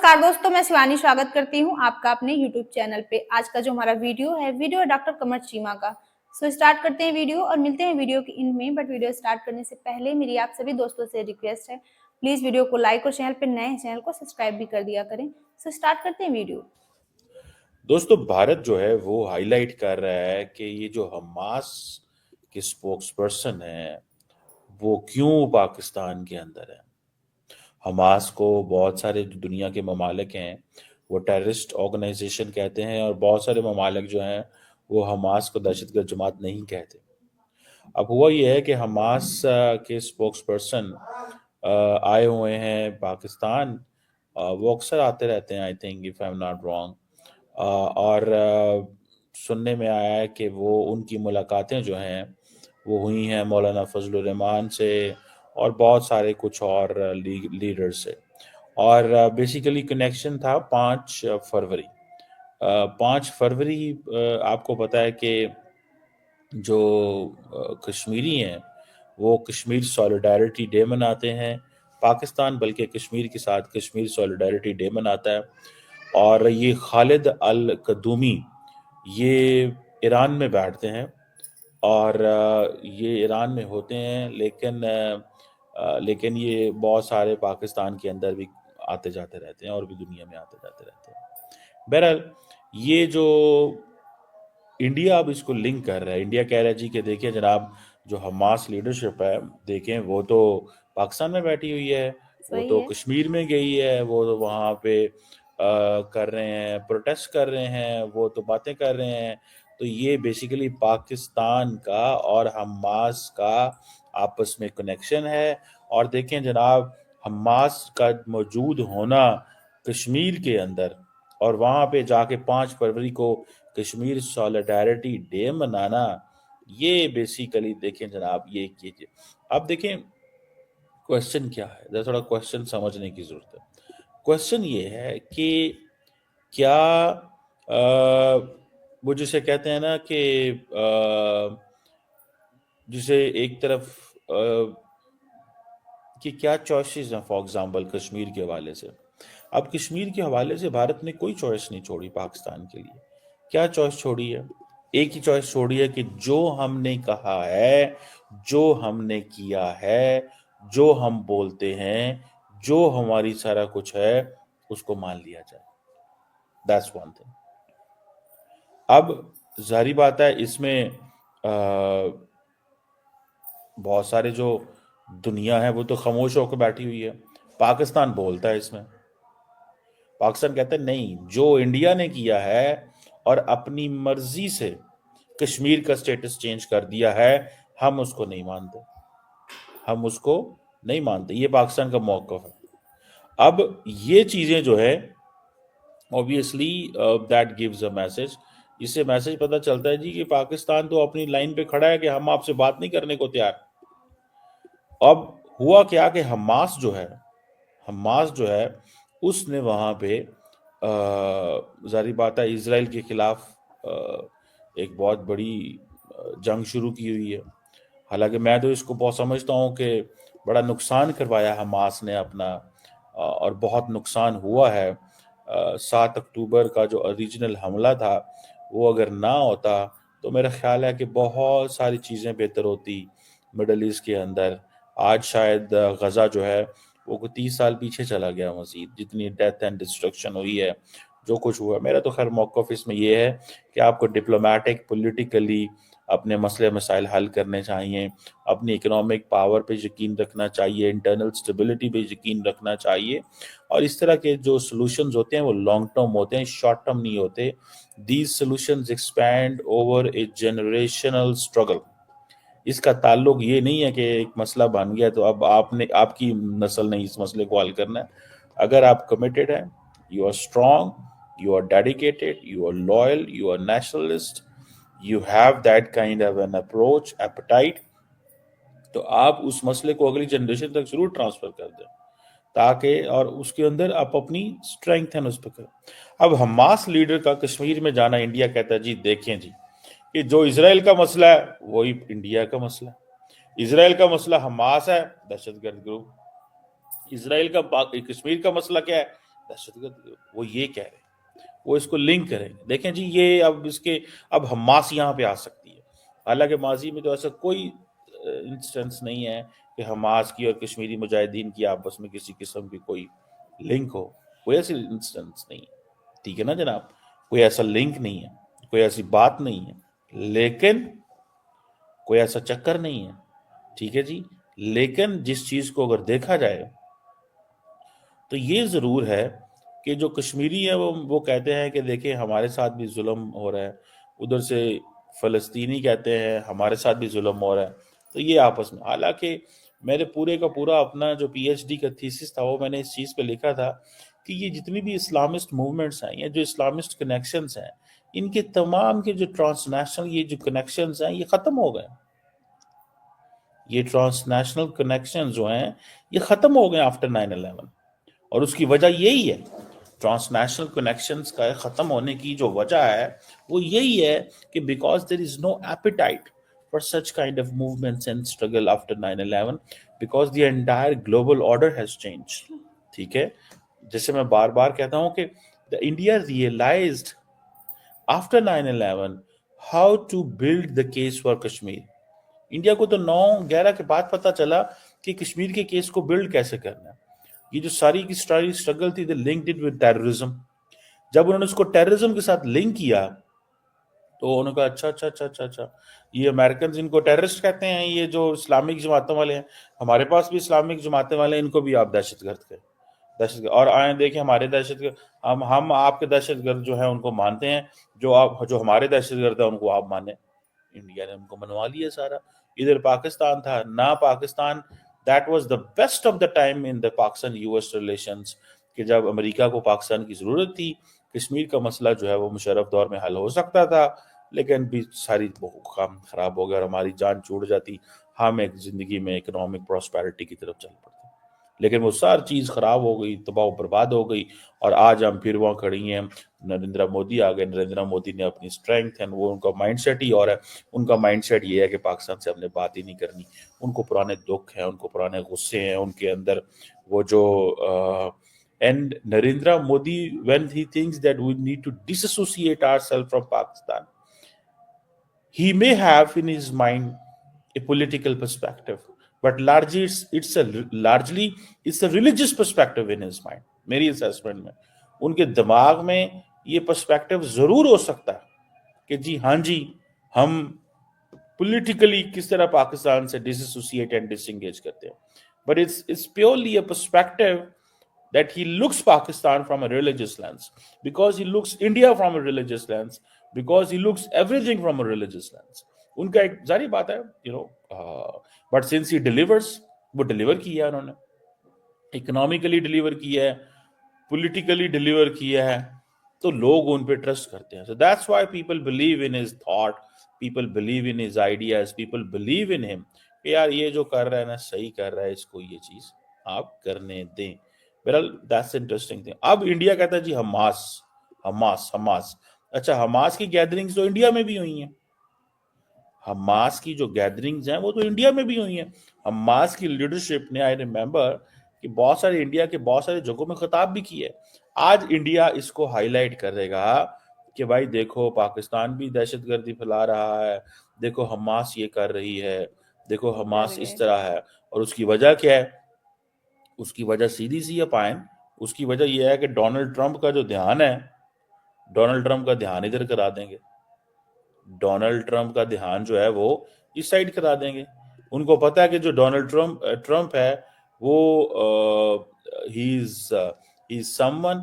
नमस्कार दोस्तों, मैं शिवानी स्वागत करती हूँ आपका अपने YouTube चैनल पे। आज का जो हमारा वीडियो है डॉक्टर कमर चीमा का। सो स्टार्ट करते हैं वीडियो और मिलते हैं वीडियो के एंड में। बट वीडियो स्टार्ट करने से पहले मेरी आप सभी दोस्तों से रिक्वेस्ट है, प्लीज वीडियो को लाइक और चैनल पे नए हैं चैनल को सब्सक्राइब भी कर दिया करें। सो स्टार्ट करते हैं वीडियो। दोस्तों, भारत जो है वो हाईलाइट कर रहा है कि ये जो हमास के स्पोक्स पर्सन है वो क्यों पाकिस्तान के अंदर है। हमास को बहुत सारे जो दुनिया के ममालिक हैं वो टेररिस्ट ऑर्गेनाइजेशन कहते हैं, और बहुत सारे ममालिक जो हैं वो हमास को दहशतगर्द जमात नहीं कहते। अब हुआ ये है कि हमास के स्पोक्स पर्सन आए हुए हैं पाकिस्तान। वो अक्सर आते रहते हैं, I think if I am not wrong. और सुनने में आया है कि वो उनकी मुलाकातें जो हैं वो हुई हैं मौलाना फजलुर रहमान से और बहुत सारे कुछ और लीडर से। और बेसिकली कनेक्शन था 5 फरवरी। 5 फरवरी आपको पता है कि जो कश्मीरी हैं वो कश्मीर सॉलिडारिटी डे मनाते हैं। पाकिस्तान बल्कि कश्मीर के साथ कश्मीर सॉलिडारिटी डे मनाता है। और ये खालिद अल कदूमी ये ईरान में बैठते हैं और ये ईरान में होते हैं, लेकिन ये बहुत सारे पाकिस्तान के अंदर भी आते जाते रहते हैं और भी दुनिया में आते जाते रहते हैं। बहरहाल ये जो इंडिया अब इसको लिंक कर रहा है, इंडिया कह रहा है जी कि देखिए जनाब, जो हमास लीडरशिप है देखें वो तो पाकिस्तान में बैठी हुई है, वो सही तो है। कश्मीर में गई है, वो तो वहाँ पे कर रहे हैं, प्रोटेस्ट कर रहे हैं, वो तो बातें कर रहे हैं। तो ये बेसिकली पाकिस्तान का और हमास का आपस में कनेक्शन है। और देखें जनाब, हमास का मौजूद होना कश्मीर के अंदर और वहाँ पे जाके 5 फरवरी को कश्मीर सॉलिडारिटी डे मनाना, ये बेसिकली देखें जनाब, ये कीजिए। अब देखें क्वेश्चन क्या है, जरा थोड़ा क्वेश्चन समझने की जरूरत है। क्वेश्चन ये है कि क्या वो जिसे कहते हैं ना कि जिसे एक तरफ कि क्या चॉइसेस हैं फॉर एग्जांपल कश्मीर के हवाले से। अब कश्मीर के हवाले से भारत ने कोई चॉइस नहीं छोड़ी पाकिस्तान के लिए। क्या चॉइस छोड़ी है? एक ही चॉइस छोड़ी है कि जो हमने कहा है, जो हमने किया है, जो हम बोलते हैं, जो हमारी सारा कुछ है, उसको मान लिया जाए। That's one thing. अब जाहिर बात है इसमें बहुत सारे जो दुनिया है वो तो खामोश होकर बैठी हुई है। पाकिस्तान बोलता है इसमें। पाकिस्तान कहता है नहीं, जो इंडिया ने किया है और अपनी मर्जी से कश्मीर का स्टेटस चेंज कर दिया है, हम उसको नहीं मानते, हम उसको नहीं मानते। ये पाकिस्तान का मौक़िफ़ है। अब ये चीजें जो है obviously that gives a message. इससे मैसेज पता चलता है जी कि पाकिस्तान तो अपनी लाइन पे खड़ा है कि हम आपसे बात नहीं करने को तैयार। अब हुआ क्या कि हमास जो है उसने वहां पे जारी बात है इजराइल के खिलाफ एक बहुत बड़ी जंग शुरू की हुई है। हालांकि मैं तो इसको बहुत समझता हूँ कि बड़ा नुकसान करवाया हमास ने अपना, और बहुत नुकसान हुआ है। 7 अक्टूबर का जो ओरिजिनल हमला था वो अगर ना होता तो मेरा ख्याल है कि बहुत सारी चीज़ें बेहतर होती मिडल ईस्ट के अंदर। आज शायद गज़ा जो है वो 30 साल पीछे चला गया मज़ीद, जितनी डेथ एंड डिस्ट्रक्शन हुई है, जो कुछ हुआ। मेरा तो खैर मौक़िफ़ इसमें ये है कि आपको डिप्लोमेटिक पॉलिटिकली अपने मसले मसाइल हल करने चाहिए, अपनी इकोनॉमिक पावर पे यकीन रखना चाहिए, इंटरनल स्टेबिलिटी पे यकीन रखना चाहिए। और इस तरह के जो सॉल्यूशंस होते हैं वो लॉन्ग टर्म होते हैं, शॉर्ट टर्म नहीं होते। These solutions expand over A generational struggle. इसका ताल्लुक ये नहीं है कि एक मसला बन गया तो अब आपकी नस्ल ने इस मसले को हल करना है। अगर आप कमिटेड हैं, you are strong, you are dedicated, you are loyal, you are nationalist, you have that kind of an approach, appetite, तो आप उस मसले को अगली जनरेशन तक जरूर ट्रांसफर कर दें, ताकि और उसके अंदर आप अपनी स्ट्रेंथ है उस पर करें। अब हमास लीडर का कश्मीर में जाना, इंडिया कहता है जी देखें जी कि जो इसराइल का मसला है वही इंडिया का मसला है। इसराइल का मसला हमास है, दहशतगर्द ग्रुप। इसराइल का कश्मीर का मसला क्या है? دہشت گرد وہ یہ کہہ رہے ہیں، وہ اس کو لنک کریں گے. دیکھیں جی یہ اب حماس یہاں پہ آ سکتی ہے. حالانکہ ماضی میں تو ایسا کوئی انسٹنس نہیں ہے کہ حماس کی اور کشمیری مجاہدین کی آپس میں کسی قسم کی کوئی لنک ہو. کوئی ایسی انسٹنس نہیں ہے. ٹھیک ہے نا جناب, کوئی ایسا لنک نہیں ہے, کوئی ایسی بات نہیں ہے, لیکن کوئی ایسا چکر نہیں ہے. ٹھیک ہے جی, لیکن جس چیز کو اگر دیکھا جائے تو یہ ضرور ہے کہ جو کشمیری ہیں وہ کہتے ہیں کہ دیکھیں ہمارے ساتھ بھی ظلم ہو رہا ہے, ادھر سے فلسطینی کہتے ہیں ہمارے ساتھ بھی ظلم ہو رہا ہے. تو یہ آپس میں, حالانکہ میرے پورے کا پورا اپنا جو پی ایچ ڈی کا تھیسس تھا وہ میں نے اس چیز پہ لکھا تھا کہ یہ جتنی بھی اسلامسٹ موومنٹس ہیں یا جو اسلامسٹ کنیکشنز ہیں, ان کے تمام کے جو ٹرانس نیشنل یہ جو کنیکشنز ہیں یہ ختم ہو گئے. یہ ٹرانس نیشنل کنیکشن جو ہیں یہ ختم ہو گئے آفٹر 9/11. اور اس کی وجہ یہی ہے, ٹرانس نیشنل کنیکشنز کا ختم ہونے کی جو وجہ ہے وہ یہی ہے کہ because there is no appetite for such kind of movements and struggle after 9/11 because the entire global order has changed. ٹھیک ہے, جیسے میں بار بار کہتا ہوں کہ India realised after 9/11 how to build the case for Kashmir. India کو تو 9/11 کے بعد پتا چلا کہ کشمیر کے کیس کو بلڈ کیسے کرنا ہے. یہ جو ساری کی ساری اسٹرگل تھی they linked it with terrorism. جب انہوں نے اس کو ٹیررزم کے ساتھ لنک کیا تو انہوں نے کہا اچھا اچھا اچھا اچھا اچھا یہ امریکنز ان کو ٹیررسٹ کہتے ہیں, یہ جو اسلامک جماعتوں والے ہیں, ہمارے پاس بھی اسلامک جماعتیں والے ہیں, ان کو بھی آپ دہشت گرد کہیں, دہشت گرد. اور آئیں دیکھیں ہمارے دہشت گرد, ہم آپ کے دہشت گرد جو ہیں ان کو مانتے ہیں, جو ہمارے دہشت گرد ہیں ان کو آپ مانیں. انڈیا نے ان کو منوا لیا سارا. ادھر پاکستان تھا نہ, Pakistan that was the best of the time in the Pakistan US relations کہ جب امریکہ کو پاکستان کی ضرورت تھی کشمیر کا مسئلہ جو ہے وہ مشرف دور میں حل ہو سکتا تھا, لیکن بھی ساری کام خراب ہو گیا اور ہماری جان چھوٹ جاتی, ہم ایک زندگی میں اکنامک پراسپیرٹی کی طرف چل پڑتے. لیکن وہ ساری چیز خراب ہو گئی, تباہ و برباد ہو گئی, اور آج ہم پھر وہاں کھڑی ہیں. نریندر مودی آ گئے, نریندر مودی نے اپنی اسٹرینگتھ ہے, وہ ان کا مائنڈ سیٹ ہی اور ہے. ان کا مائنڈ سیٹ یہ ہے کہ پاکستان سے ہم نے بات ہی نہیں کرنی. ان کو پرانے دکھ ہیں, ان کو پرانے غصے ہیں ان کے اندر, وہ جو and Narendra Modi when he thinks that we need to disassociate ourselves from Pakistan, he may have in his mind a political perspective, but largely it's a religious perspective in his mind. میری assessment میں ان کے دماغ میں یہ perspective ضرور ہو سکتا ہے کہ جی ہاں جی ہم پولیٹیکلی کس طرح پاکستان سے ڈس ایسوسیٹ اینڈ ڈس انگیج کرتے ہیں, but it's purely a perspective that he looks Pakistan from a religious lens, because he looks India from a religious lens, because he looks everything from a religious lens. ان کا ایک ظاہری بات ہے but since he delivers, وہ deliver کیا ہے انہوں نے, اکنامکلی ڈلیور کیا ہے, پولیٹیکلی ڈلیور کیا ہے, تو لوگ ان پہ ٹرسٹ کرتے ہیں. So that's why people believe in his thought, people believe in his ideas, people believe in him کہ یار یہ جو کر رہا ہے نا صحیح کر رہا ہے, اس کو یہ چیز آپ کرنے دیں. Well, that's interesting thing. اب انڈیا کہتا ہے جی حماس. اچھا حماس کی گیدرنگز تو انڈیا میں بھی ہوئی ہیں, حماس کی جو گیدرنگز ہیں وہ تو انڈیا میں بھی ہوئی ہیں. حماس کی لیڈرشپ نے آئی ریمبر کہ بہت سارے انڈیا کے بہت سارے جگہوں میں خطاب بھی کیے. آج انڈیا اس کو ہائی لائٹ کر دے گا کہ بھائی دیکھو پاکستان بھی دہشت گردی پھیلا رہا ہے, دیکھو حماس یہ کر رہی ہے, دیکھو حماس اس طرح ہے. اور اس کی وجہ کیا ہے؟ اس کی وجہ سیدھی سی ہے پائن, اس کی وجہ یہ ہے کہ ڈونلڈ ٹرمپ کا جو دھیان ہے, ڈونلڈ ٹرمپ کا دھیان ادھر کرا دیں گے, ڈونلڈ ٹرمپ کا دھیان جو ہے وہ اس سائڈ کرا دیں گے. ان کو پتا ہے کہ جو ڈونلڈ ٹرمپ ہے وہ ہی از سم ون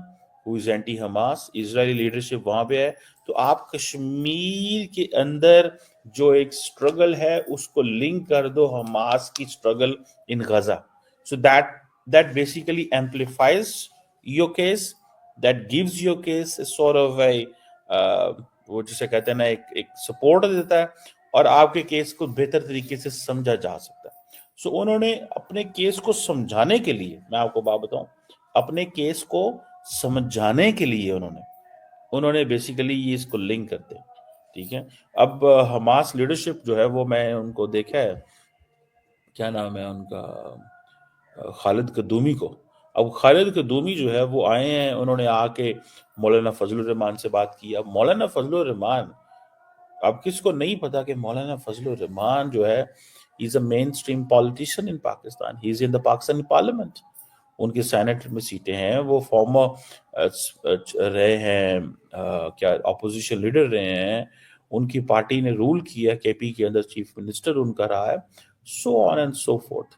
ہو از اینٹی حماس, اسرائیلی لیڈرشپ وہاں پہ ہے. تو آپ کشمیر کے اندر جو ایک سٹرگل ہے اس کو لنک کر دو حماس کی struggle in Gaza. So that basically amplifies your case, that gives your case a sort of a وہ جسے کہتے ہیں نا ایک سپورٹ دیتا ہے, اور آپ کے کیس کو بہتر طریقے سے سمجھا جا سکتا ہے. سو انہوں نے اپنے کیس کو سمجھانے کے لیے, میں آپ کو بات بتاؤں, اپنے کیس کو سمجھانے کے لیے انہوں نے بیسیکلی یہ اس کو لنک کرتے. ٹھیک ہے, اب حماس لیڈرشپ جو ہے وہ میں ان کو دیکھا ہے, کیا نام ہے ان کا, خالد قدومی کو, अब खालिद कदूमी जो है वो आए हैं, उन्होंने आके मौलाना फजलुर रहमान से बात की। अब मौलाना फजलुर रहमान, अब किसको नहीं पता कि मौलाना फजलुर रहमान जो है, he is a main stream politician in Pakistan, he is in the Pakistani parliament, उनके सेनेट में सीटें हैं, वो फॉर्मर रहे हैं, क्या ऑपोजिशन लीडर रहे हैं, उनकी पार्टी ने रूल किया, केपी के अंदर चीफ मिनिस्टर उनका रहा है, so on and so forth.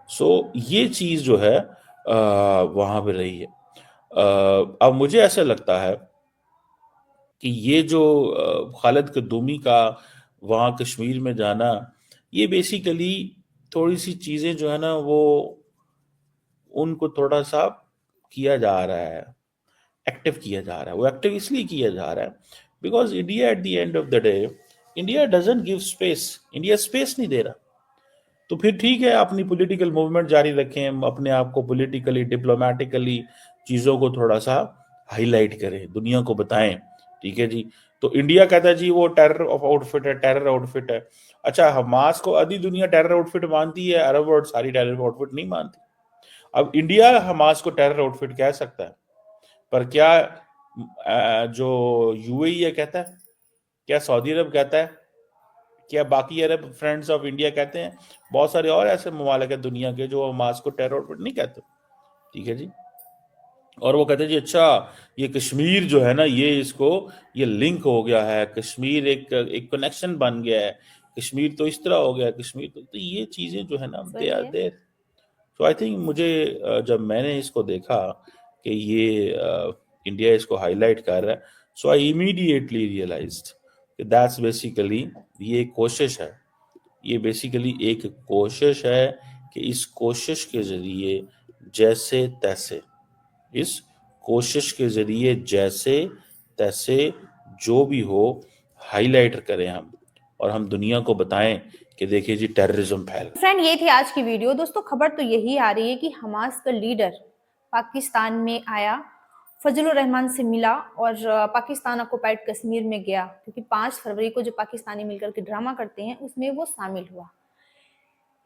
So ये चीज जो है वहां पे रही है। अब मुझे ऐसा लगता है कि ये जो खालिद कदूमी का वहाँ कश्मीर में जाना, ये बेसिकली थोड़ी सी चीजें जो है ना वो उनको थोड़ा सा किया जा रहा है, एक्टिव किया जा रहा है। वो एक्टिव इसलिए किया जा रहा है because India at the end of the day, India doesn't give space, India space नहीं दे रहा। तो फिर ठीक है, अपनी पॉलिटिकल मूवमेंट जारी रखें, अपने आप को पॉलिटिकली डिप्लोमेटिकली चीज़ों को थोड़ा सा हाईलाइट करें, दुनिया को बताएं, ठीक है जी। तो इंडिया कहता है जी वो टेरर आउटफिट है, टेरर आउटफिट है। अच्छा, हमास को आधी दुनिया टेरर आउटफिट मानती है, अरब वर्ल्ड सारी टेरर आउटफिट नहीं मानती। अब इंडिया हमास को टेरर आउटफिट कह सकता है, पर क्या जो यूएई है कहता है, क्या सऊदी अरब कहता है, क्या बाकी अरब फ्रेंड्स ऑफ इंडिया कहते हैं? बहुत सारे और ऐसे ममालिक है दुनिया के जो हमास को टेरर आउटफिट नहीं कहते, ठीक है जी। और वो कहते हैं जी अच्छा ये कश्मीर जो है ना, ये इसको ये लिंक हो गया है, कश्मीर एक कनेक्शन बन गया है, कश्मीर तो इस तरह हो गया, कश्मीर तो ये चीजें जो है ना दे सही आर है। देयर। तो आई थिंक मुझे जब मैंने इसको देखा कि ये इंडिया इसको हाईलाइट कर रहा है, सो आई इमीडिएटली रियलाइज्ड कि दैट्स बेसिकली ये एक कोशिश है, ये बेसिकली एक कोशिश है कि इस कोशिश के जरिए जैसे तैसे, इस कोशिश के जरिए जैसे तैसे जो भी हो हाईलाइट करें हम, और हम दुनिया को बताएं कि देखिए जी टेररिज्म फैल गया। फ्रेंड, ये थी आज की वीडियो। दोस्तों, खबर तो यही आ रही है कि हमास का लीडर पाकिस्तान में आया, फजलुर रहमान से मिला और पाकिस्तान ऑक्युपाइड कश्मीर में गया, क्योंकि 5 फरवरी को जो पाकिस्तानी मिलकर के ड्रामा करते हैं उसमें वो शामिल हुआ।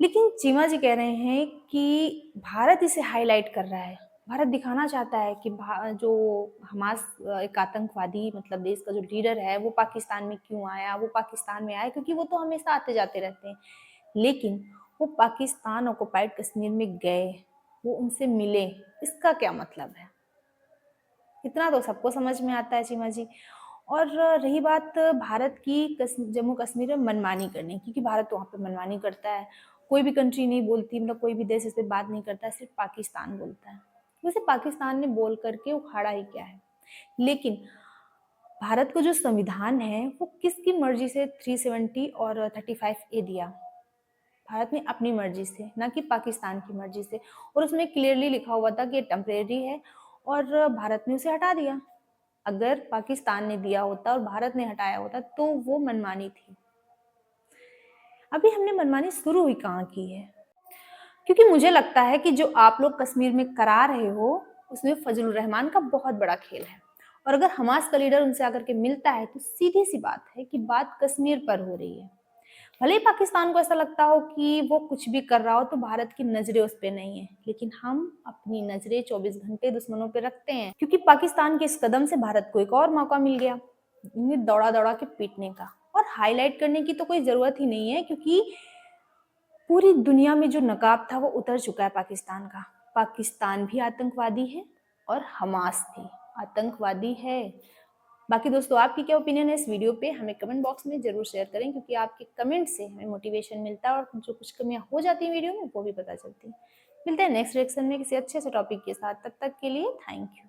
लेकिन चीमा जी कह रहे हैं कि भारत इसे हाईलाइट कर रहा है, भारत दिखाना चाहता है कि जो हमास एक आतंकवादी मतलब देश का जो लीडर है वो पाकिस्तान में क्यों आया, वो पाकिस्तान में आया क्योंकि वो तो हमेशा आते जाते रहते हैं, लेकिन वो पाकिस्तान ऑक्युपाइड कश्मीर में गए, वो उनसे मिले, इसका क्या मतलब है? इतना तो सबको समझ में आता है चीमा जी। और रही बात भारत की जम्मू कश्मीर में मनमानी करने की, क्योंकि भारत तो वहाँ पे मनमानी करता है, कोई भी कंट्री नहीं बोलती, मतलब कोई भी देश इस पर बात नहीं करता है, सिर्फ पाकिस्तान बोलता है। वैसे पाकिस्तान ने बोल करके उखाड़ा ही क्या है? लेकिन भारत को जो संविधान है वो किसकी मर्जी से 370 और 35A दिया? भारत ने अपनी मर्जी से, ना कि पाकिस्तान की मर्जी से। और उसमें क्लियरली लिखा हुआ था कि ये टेम्परेरी है और भारत ने उसे हटा दिया। अगर पाकिस्तान ने दिया होता और भारत ने हटाया होता तो वो मनमानी थी। अभी हमने मनमानी शुरू हुई कहाँ की है? क्योंकि मुझे लगता है कि जो आप लोग कश्मीर में करा रहे हो उसमें फजलुर रहमान का बहुत बड़ा खेल है। और अगर हमास का लीडर उनसे आकर के मिलता है तो सीधी सी बात है कि बात कश्मीर पर हो रही है। भले ही पाकिस्तान को ऐसा लगता हो कि वो कुछ भी कर रहा हो तो भारत की नजरें उस पर नहीं है, लेकिन हम अपनी नजरें 24 घंटे दुश्मनों पे रखते हैं, क्योंकि पाकिस्तान के इस कदम से भारत को एक और मौका मिल गया इन्हें दौड़ा दौड़ा के पीटने का। और हाईलाइट करने की तो कोई जरूरत ही नहीं है, क्योंकि पूरी दुनिया में जो नकाब था वो उतर चुका है पाकिस्तान का। पाकिस्तान भी आतंकवादी है और हमास भी आतंकवादी है। बाकी दोस्तों, आपकी क्या ओपिनियन है इस वीडियो पे, हमें कमेंट बॉक्स में जरूर शेयर करें, क्योंकि आपके कमेंट से हमें मोटिवेशन मिलता है और जो कुछ कमियां हो जाती हैं वीडियो में वो भी पता चलती है। मिलते हैं नेक्स्ट रिएक्शन में किसी अच्छे से टॉपिक के साथ, तब तक के लिए थैंक यू।